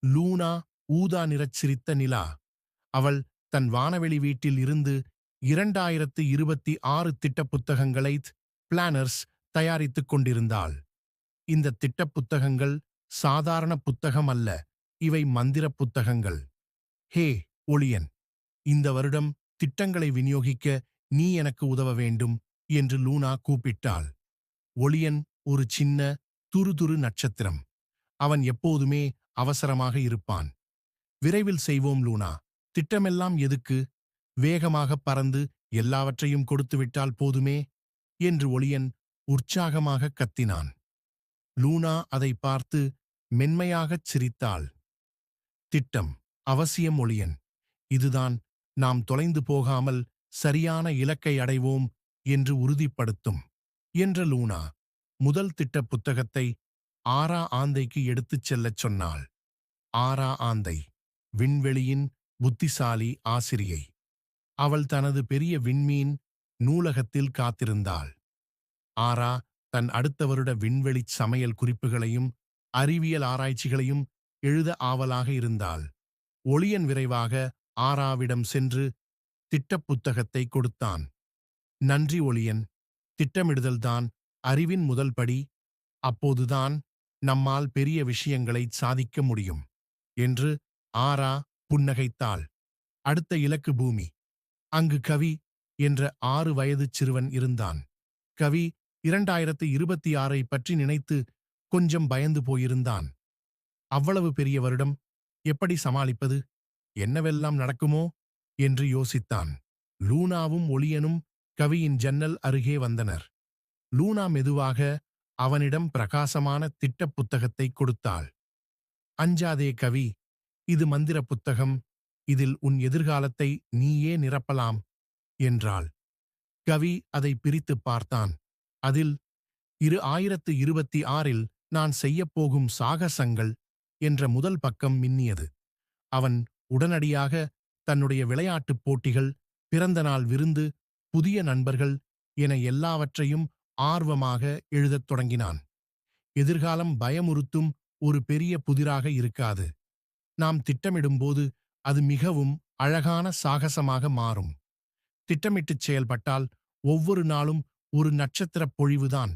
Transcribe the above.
லூனா ஊதா நிறச் சிரித்த நிலா. அவள் தன் வானவெளி வீட்டில் இருந்து 2026 திட்டப் புத்தகங்களைத் பிளானர்ஸ் தயாரித்துக் கொண்டிருந்தாள். இந்த திட்டப் புத்தகங்கள் சாதாரண புத்தகம் அல்ல, இவை மந்திரப் புத்தகங்கள். ஹே ஒளியன், இந்த வருடம் திட்டங்களை விநியோகிக்க நீ எனக்கு உதவ வேண்டும் என்று லூனா கூப்பிட்டாள். ஒளியன் ஒரு சின்ன துருதுரு நட்சத்திரம். அவன் எப்போதுமே அவசரமாக இருப்பான். விரைவில் செய்வோம் லூனா. திட்டமெல்லாம் எதுக்கு? வேகமாகப் பறந்து எல்லாவற்றையும் கொடுத்துவிட்டால் போதுமே என்று ஒளியன் உற்சாகமாகக் கத்தினான். லூனா அதை பார்த்து மென்மையாகச் சிரித்தாள். திட்டம் அவசியம் ஒளியன். இதுதான் நாம் தொலைந்து போகாமல் சரியான இலக்கை அடைவோம் என்று உறுதிப்படுத்தும் என்ற லூனா முதல் திட்ட புத்தகத்தை ஆரா ஆந்தைக்கு எடுத்துச் செல்லச் சொன்னாள். ஆரா ஆந்தை விண்வெளியின் புத்திசாலி ஆசிரியை. அவள் தனது பெரிய விண்மீன் நூலகத்தில் காத்திருந்தாள். ஆரா தன் அடுத்த வருட விண்வெளிச் சமையல் குறிப்புகளையும் அறிவியல் ஆராய்ச்சிகளையும் எழுத ஆவலாக இருந்தாள். ஒளியன் விரைவாக ஆராவிடம் சென்று திட்டப் புத்தகத்தை கொடுத்தான். நன்றி ஒளியன். திட்டமிடுதல்தான் அறிவின் முதல் படி. அப்போதுதான் நம்மால் பெரிய விஷயங்களைச் சாதிக்க முடியும் என்று ஆரா புன்னகைத்தாள். அடுத்த இலக்கு பூமி. அங்கு கவி என்ற 6 வயதுச் சிறுவன் இருந்தான். கவி 2026 பற்றி நினைத்து கொஞ்சம் பயந்து போயிருந்தான். அவ்வளவு பெரிய வருடம் எப்படி சமாளிப்பது? என்னவெல்லாம் நடக்குமோ என்று யோசித்தான். லூனாவும் ஒளியனும் கவியின் ஜன்னல் அருகே வந்தனர். லூனா மெதுவாக அவனிடம் பிரகாசமான திட்டப் புத்தகத்தை கொடுத்தாள். அஞ்சாதே கவி, இது மந்திர புத்தகம். இதில் உன் எதிர்காலத்தை நீயே நிரப்பலாம் என்றாள். கவி அதை பிரித்துப் பார்த்தான். அதில் 2026 நான் செய்யப்போகும் சாகசங்கள் என்ற முதல் பக்கம் மின்னியது. அவன் உடனடியாக தன்னுடைய விளையாட்டுப் போட்டிகள், பிறந்தநாள் விருந்து, புதிய நண்பர்கள் என எல்லாவற்றையும் ஆர்வமாக எழுதத் தொடங்கினான். எதிர்காலம் பயமுறுத்தும் ஒரு பெரிய புதிராக இருக்காது. நாம் திட்டமிடும்போது அது மிகவும் அழகான சாகசமாக மாறும். திட்டமிட்டுச் செயல்பட்டால் ஒவ்வொரு நாளும் ஒரு நட்சத்திரப் பொழிவுதான்